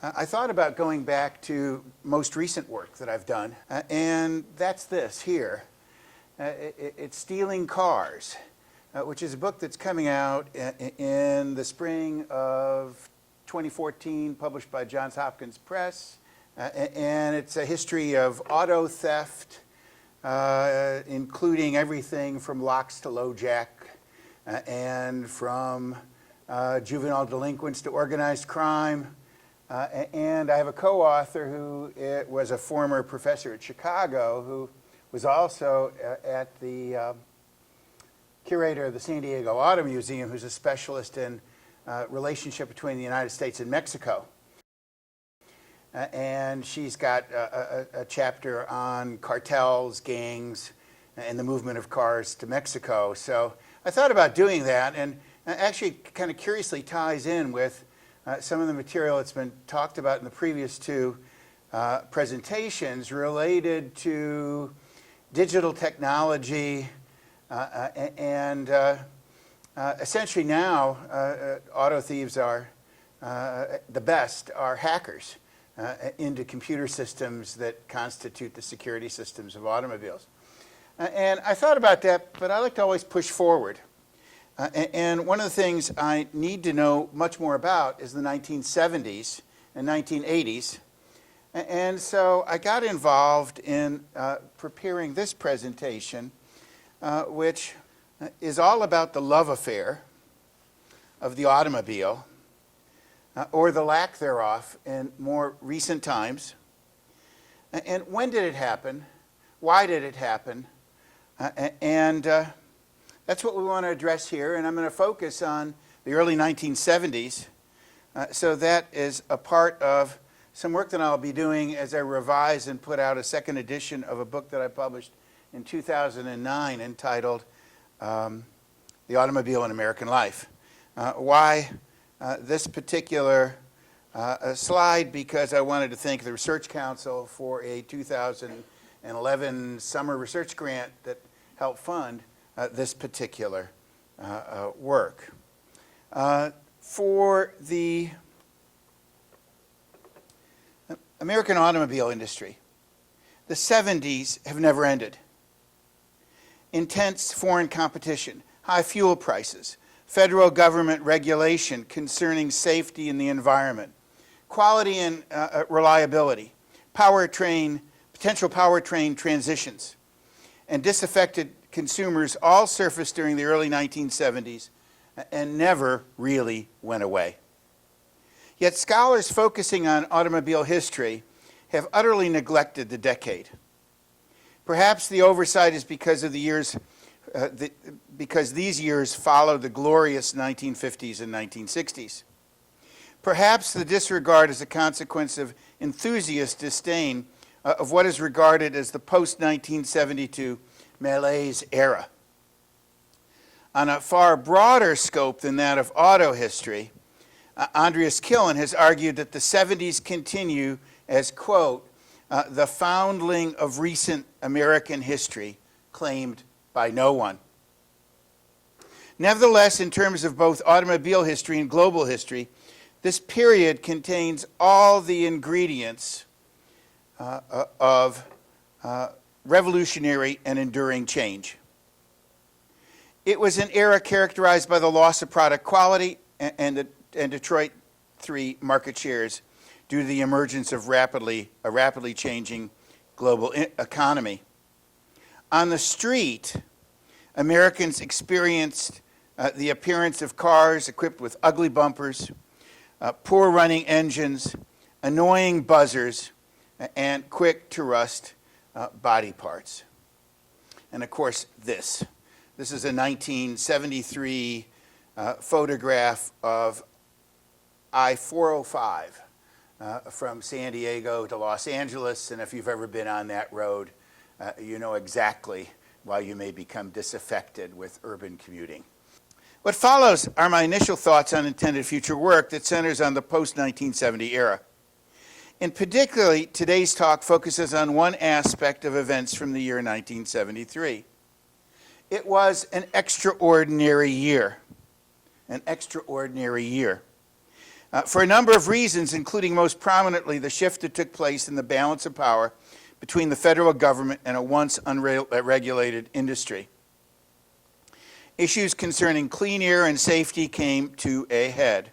I thought about going back to most recent work that I've done, and that's this here. It's Stealing Cars, which is a book that's coming out in the spring of 2014, published by Johns Hopkins Press, and it's a history of auto theft, including everything from locks to LoJack, and from juvenile delinquents to organized crime. And I have a co-author who was a former professor at Chicago who was also at the curator of the San Diego Auto Museum, who's a specialist in relationship between the United States and Mexico. And she's got a chapter on cartels, gangs, and the movement of cars to Mexico. So I thought about doing that, and actually kind of curiously ties in with some of the material that's been talked about in the previous two presentations related to digital technology and essentially now auto thieves are the best are hackers into computer systems that constitute the security systems of automobiles. And I thought about that, but I like to always push forward. And one of the things I need to know much more about is the 1970s and 1980s. And so I got involved in preparing this presentation, which is all about the love affair of the automobile, or the lack thereof in more recent times. And when did it happen? Why did it happen? That's what we want to address here, and I'm going to focus on the early 1970s. So that is a part of some work that I'll be doing as I revise and put out a second edition of a book that I published in 2009 entitled The Automobile in American Life. Why this particular slide? Because I wanted to thank the Research Council for a 2011 summer research grant that helped fund this particular work. For the American automobile industry, the 70s have never ended. Intense foreign competition, high fuel prices, federal government regulation concerning safety and the environment, quality and reliability, potential powertrain transitions, and disaffected consumers all surfaced during the early 1970s and never really went away. Yet scholars focusing on automobile history have utterly neglected the decade. Perhaps the oversight is because of the years, because these years followed the glorious 1950s and 1960s. Perhaps the disregard is a consequence of enthusiast disdain of what is regarded as the post-1972 malaise era. On a far broader scope than that of auto history, Andreas Killen has argued that the 70s continue as, quote, the foundling of recent American history, claimed by no one. Nevertheless, in terms of both automobile history and global history, this period contains all the ingredients of revolutionary and enduring change. It was an era characterized by the loss of product quality and Detroit 3 market shares due to the emergence of a rapidly changing global economy. On the street, Americans experienced the appearance of cars equipped with ugly bumpers, poor running engines, annoying buzzers, and quick to rust body parts. And of course, this is a 1973 photograph of I-405 from San Diego to Los Angeles, and if you've ever been on that road, you know exactly why you may become disaffected with urban commuting. What follows are my initial thoughts on intended future work that centers on the post-1970 era. And particularly, today's talk focuses on one aspect of events from the year 1973. It was an extraordinary year. An extraordinary year. For a number of reasons, including most prominently the shift that took place in the balance of power between the federal government and a once unregulated industry. Issues concerning clean air and safety came to a head.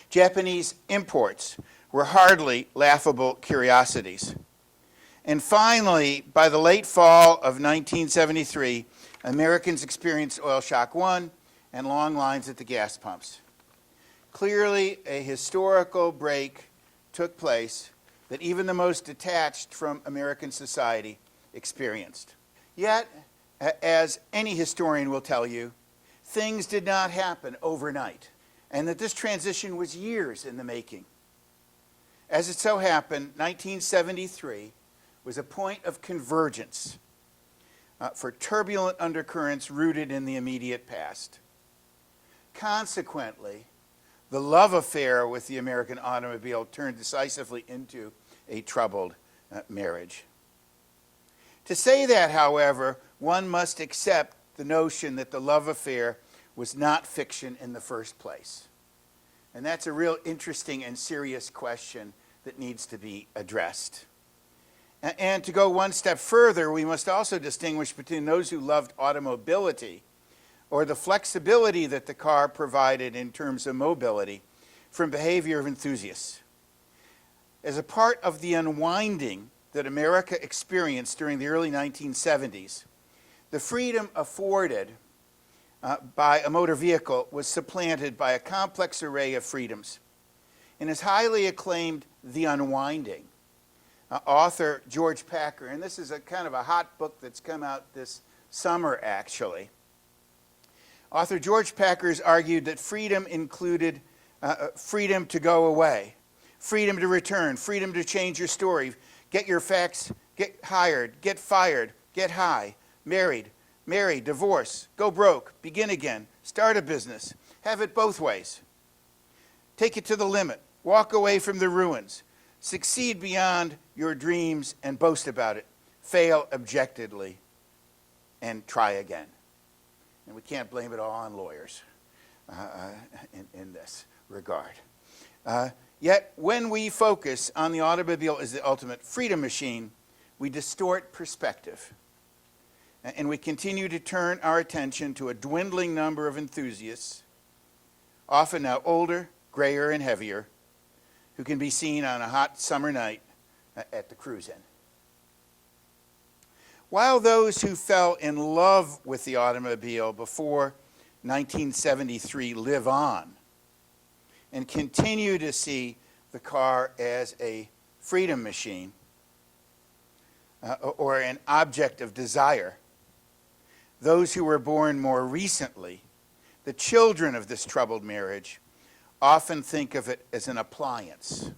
Japanese imports were hardly laughable curiosities. And finally, by the late fall of 1973, Americans experienced oil shock 1 and long lines at the gas pumps. Clearly, a historical break took place that even the most detached from American society experienced. Yet, as any historian will tell you, things did not happen overnight, and that this transition was years in the making. As it so happened, 1973 was a point of convergence for turbulent undercurrents rooted in the immediate past. Consequently, the love affair with the American automobile turned decisively into a troubled marriage. To say that, however, one must accept the notion that the love affair was not fiction in the first place. And that's a real interesting and serious question that needs to be addressed. And to go one step further, we must also distinguish between those who loved automobility, or the flexibility that the car provided in terms of mobility, from behavior of enthusiasts. As a part of the unwinding that America experienced during the early 1970s, the freedom afforded by a motor vehicle was supplanted by a complex array of freedoms. In his highly acclaimed The Unwinding, author George Packer, and this is a kind of a hot book that's come out this summer actually, author George Packer argued that freedom included freedom to go away, freedom to return, freedom to change your story, get your facts, get hired, get fired, get high, married, divorce, go broke, begin again, start a business, have it both ways. Take it to the limit, walk away from the ruins, succeed beyond your dreams and boast about it, fail abjectly, and try again. And we can't blame it all on lawyers in this regard. Yet, when we focus on the automobile as the ultimate freedom machine, we distort perspective. And we continue to turn our attention to a dwindling number of enthusiasts, often now older, grayer, and heavier, who can be seen on a hot summer night at the cruise-in. While those who fell in love with the automobile before 1973 live on and continue to see the car as a freedom machine or an object of desire, those who were born more recently, the children of this troubled marriage, often think of it as an appliance,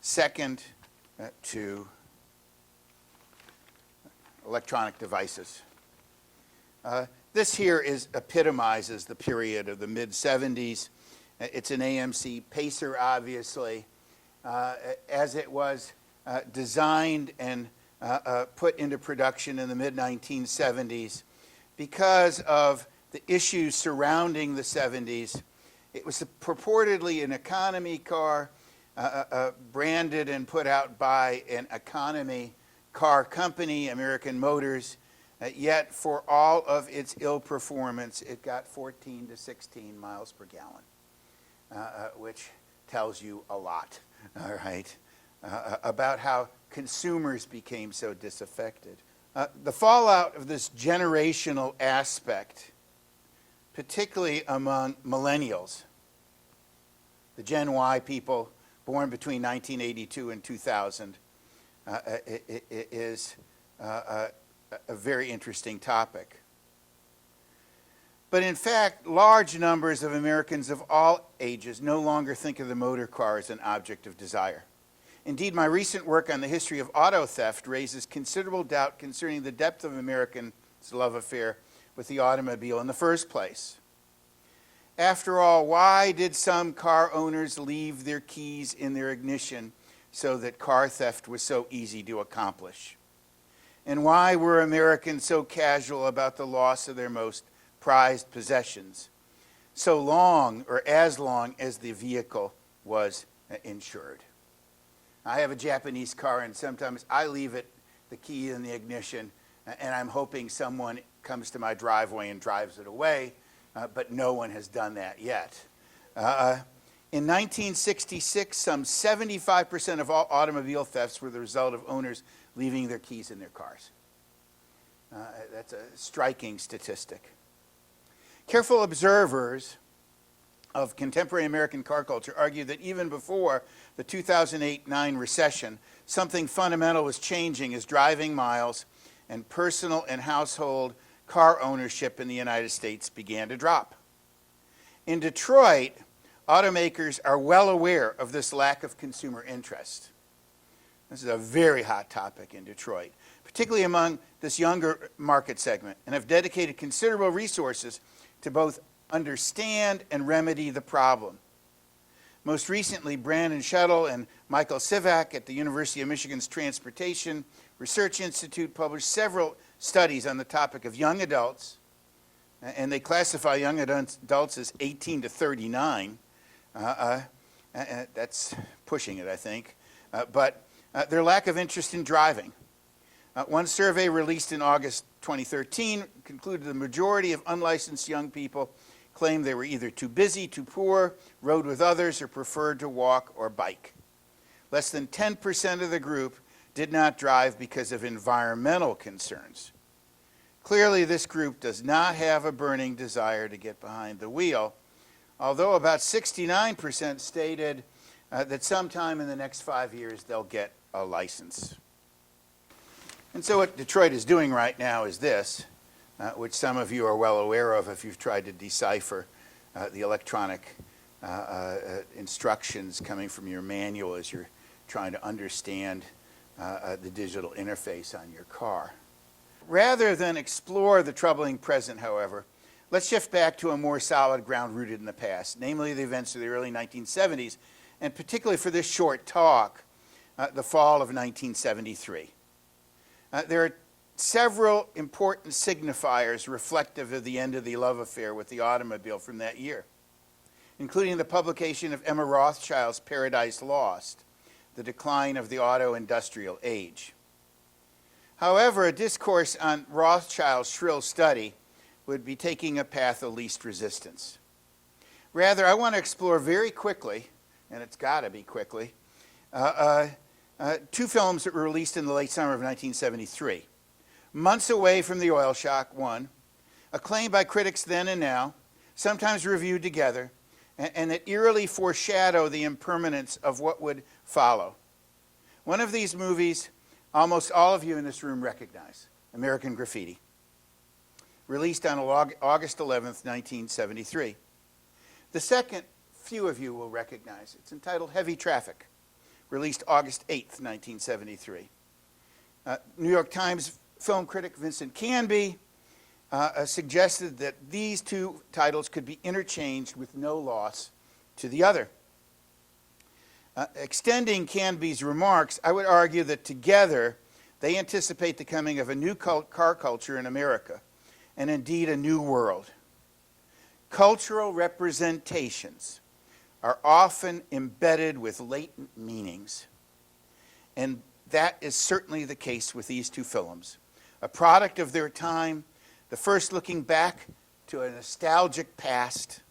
second to electronic devices. This here epitomizes the period of the mid-70s. It's an AMC Pacer, obviously, as it was designed and put into production in the mid-1970s. Because of the issues surrounding the 70s, it was purportedly an economy car branded and put out by an economy car company, American Motors, yet for all of its ill performance, it got 14 to 16 miles per gallon, which tells you a lot, all right, about how consumers became so disaffected. The fallout of this generational aspect, particularly among millennials, the Gen Y people born between 1982 and 2000, is a very interesting topic. But in fact, large numbers of Americans of all ages no longer think of the motor car as an object of desire. Indeed, my recent work on the history of auto theft raises considerable doubt concerning the depth of Americans' love affair with the automobile in the first place. After all, why did some car owners leave their keys in their ignition so that car theft was so easy to accomplish? And why were Americans so casual about the loss of their most prized possessions, so long or as long as the vehicle was insured. I have a Japanese car, and sometimes I leave it, the key in the ignition, and I'm hoping someone comes to my driveway and drives it away, but no one has done that yet. In 1966, some 75% of all automobile thefts were the result of owners leaving their keys in their cars. That's a striking statistic. Careful observers of contemporary American car culture argue that even before the 2008-9 recession, something fundamental was changing as driving miles and personal and household car ownership in the United States began to drop. In Detroit, automakers are well aware of this lack of consumer interest. This is a very hot topic in Detroit, particularly among this younger market segment, and have dedicated considerable resources to both understand and remedy the problem. Most recently, Brandon Shuttle and Michael Sivak at the University of Michigan's Transportation Research Institute published several studies on the topic of young adults, and they classify young adults as 18 to 39. That's pushing it, I think. But their lack of interest in driving. One survey released in August 2013 concluded the majority of unlicensed young people claimed they were either too busy, too poor, rode with others, or preferred to walk or bike. Less than 10% of the group did not drive because of environmental concerns. Clearly, this group does not have a burning desire to get behind the wheel, although about 69% stated that sometime in the next 5 years they'll get a license. And so what Detroit is doing right now is this, which some of you are well aware of if you've tried to decipher the electronic instructions coming from your manual as you're trying to understand the digital interface on your car. Rather than explore the troubling present, however, let's shift back to a more solid ground rooted in the past, namely the events of the early 1970s, and particularly for this short talk, the fall of 1973. There are several important signifiers reflective of the end of the love affair with the automobile from that year, including the publication of Emma Rothschild's Paradise Lost, the decline of the auto-industrial age. However, a discourse on Rothschild's shrill study would be taking a path of least resistance. Rather, I want to explore very quickly, and it's got to be quickly, two films that were released in the late summer of 1973. Months away from the oil shock, one, acclaimed by critics then and now, sometimes reviewed together, and that eerily foreshadow the impermanence of what would follow. One of these movies, almost all of you in this room recognize, American Graffiti, released on August 11th, 1973. The second, few of you will recognize. It's entitled Heavy Traffic, released August 8th, 1973. New York Times film critic Vincent Canby suggested that these two titles could be interchanged with no loss to the other. Extending Canby's remarks, I would argue that together they anticipate the coming of a new car culture in America, and indeed a new world. Cultural representations are often embedded with latent meanings, and that is certainly the case with these two films. A product of their time, the first looking back to a nostalgic past,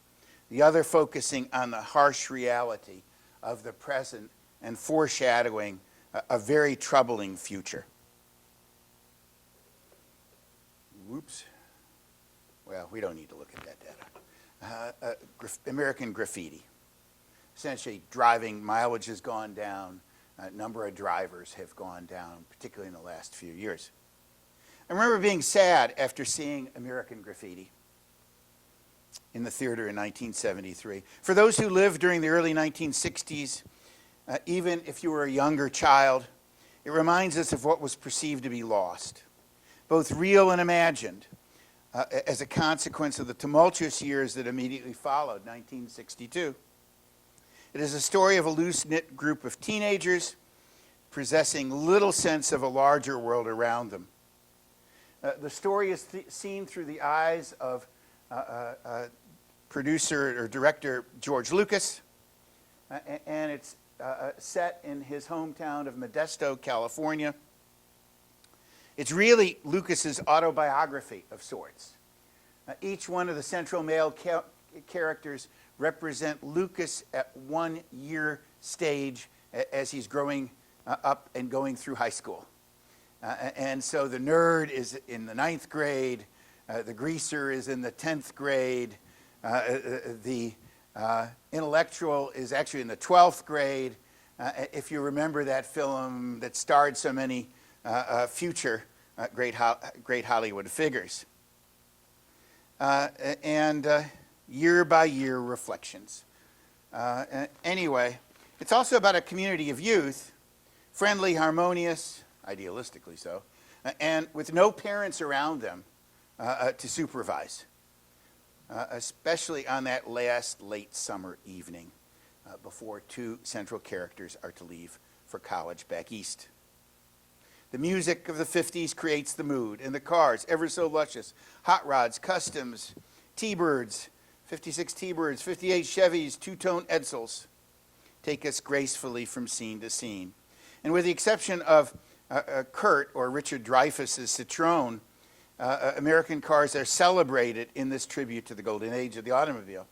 the other focusing on the harsh reality of the present and foreshadowing a very troubling future. Whoops. Well, we don't need to look at that data. American Graffiti. Essentially, driving mileage has gone down. A number of drivers have gone down, particularly in the last few years. I remember being sad after seeing American Graffiti in the theater in 1973. For those who lived during the early 1960s, even if you were a younger child, it reminds us of what was perceived to be lost, both real and imagined, as a consequence of the tumultuous years that immediately followed 1962. It is a story of a loose-knit group of teenagers possessing little sense of a larger world around them. The story is seen through the eyes of producer or director George Lucas, and it's set in his hometown of Modesto, California. It's really Lucas's autobiography of sorts. Each one of the central male characters represent Lucas at 1 year stage as he's growing up and going through high school. And so the nerd is in the 9th grade, the greaser is in the 10th grade, the intellectual is actually in the 12th grade. If you remember that film that starred so many future great Hollywood figures. And year by year reflections. Anyway, it's also about a community of youth, friendly, harmonious, idealistically so, and with no parents around them to supervise, especially on that last late summer evening before two central characters are to leave for college back east. The music of the 50s creates the mood, and the cars, ever so luscious, hot rods, customs, T-Birds, 56 T-Birds, 58 Chevys, two-tone Edsels, take us gracefully from scene to scene. And with the exception of Kurt, or Richard Dreyfuss's Citroën, American cars are celebrated in this tribute to the golden age of the automobile.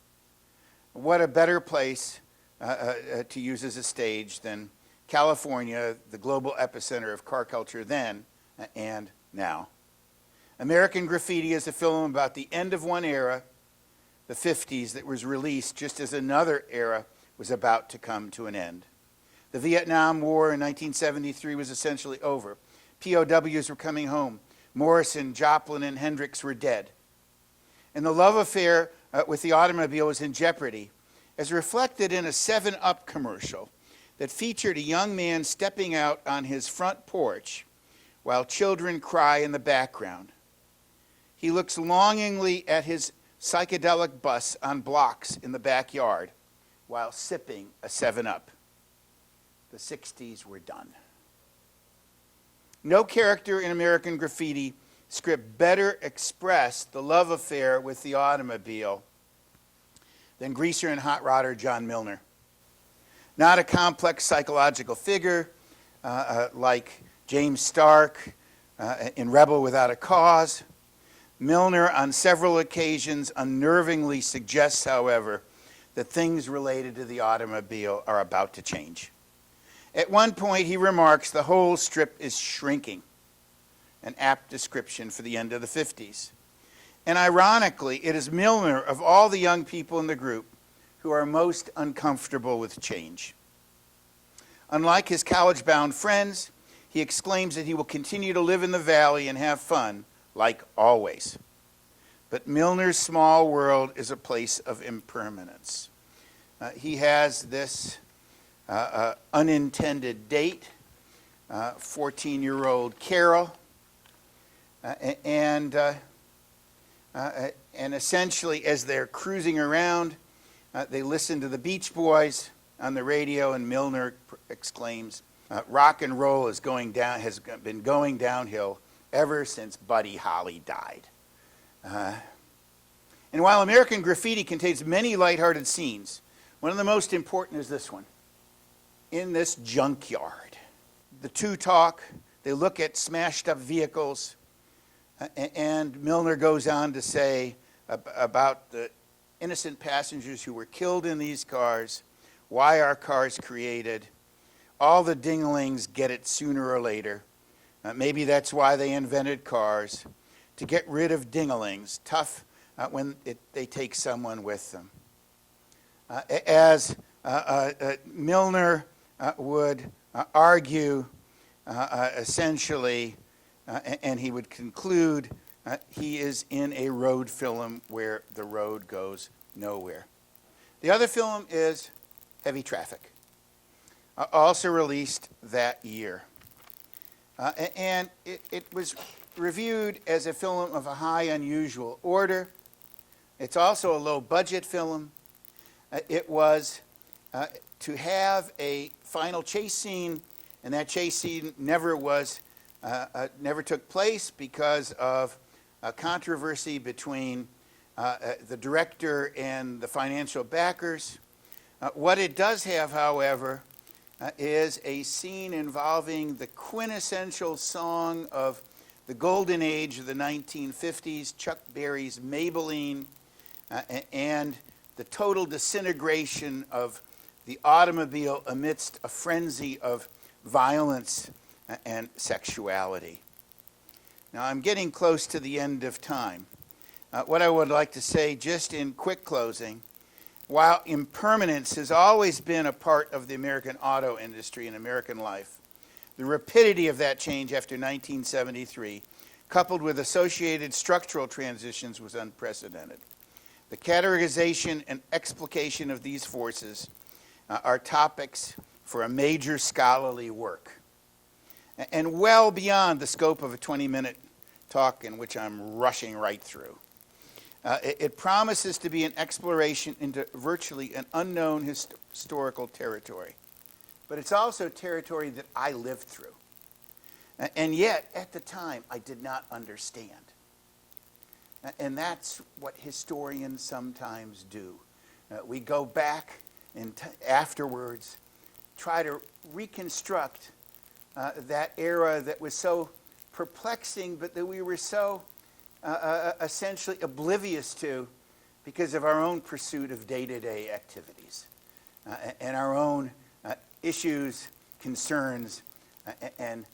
What a better place to use as a stage than California, the global epicenter of car culture then and now. American Graffiti is a film about the end of one era, the 50s, that was released just as another era was about to come to an end. The Vietnam War in 1973 was essentially over. POWs were coming home. Morrison, Joplin, and Hendrix were dead. And the love affair with the automobile was in jeopardy, as reflected in a 7-Up commercial that featured a young man stepping out on his front porch while children cry in the background. He looks longingly at his psychedelic bus on blocks in the backyard while sipping a 7-Up. The 60s were done. No character in American Graffiti script better expressed the love affair with the automobile than greaser and hot rodder John Milner. Not a complex psychological figure like James Stark in Rebel Without a Cause. Milner, on several occasions, unnervingly suggests, however, that things related to the automobile are about to change. At one point, he remarks, the whole strip is shrinking, an apt description for the end of the 50s. And ironically, it is Milner, of all the young people in the group, who are most uncomfortable with change. Unlike his college-bound friends, he exclaims that he will continue to live in the valley and have fun, like always. But Milner's small world is a place of impermanence. He has this unintended date, 14-year-old Carol, and essentially as they're cruising around, they listen to the Beach Boys on the radio, and Milner exclaims, rock and roll has been going downhill ever since Buddy Holly died. And while American Graffiti contains many lighthearted scenes, one of the most important is this one. In this junkyard, the two talk, they look at smashed up vehicles, and Milner goes on to say about the innocent passengers who were killed in these cars, why are cars created, all the dinglings get it sooner or later. Maybe that's why they invented cars, to get rid of dinglings, tough when they take someone with them. As Milner would argue, essentially, and he would conclude, he is in a road film where the road goes nowhere. The other film is Heavy Traffic, also released that year. And it was reviewed as a film of a high unusual order. It's also a low-budget film. It was to have a final chase scene, and that chase scene never took place because of a controversy between the director and the financial backers. What it does have, however, is a scene involving the quintessential song of the golden age of the 1950s, Chuck Berry's Maybelline, and the total disintegration of the automobile amidst a frenzy of violence and sexuality. Now, I'm getting close to the end of time. What I would like to say, just in quick closing, while impermanence has always been a part of the American auto industry and American life, the rapidity of that change after 1973, coupled with associated structural transitions, was unprecedented. The categorization and explication of these forces are topics for a major scholarly work, and well beyond the scope of a 20-minute talk in which I'm rushing right through. It promises to be an exploration into virtually an unknown historical territory, but it's also territory that I lived through. And yet, at the time, I did not understand. And that's what historians sometimes do. We go back and afterwards try to reconstruct that era that was so perplexing, but that we were so essentially oblivious to because of our own pursuit of day-to-day activities and our own issues, concerns, and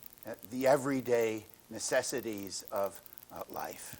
the everyday necessities of life.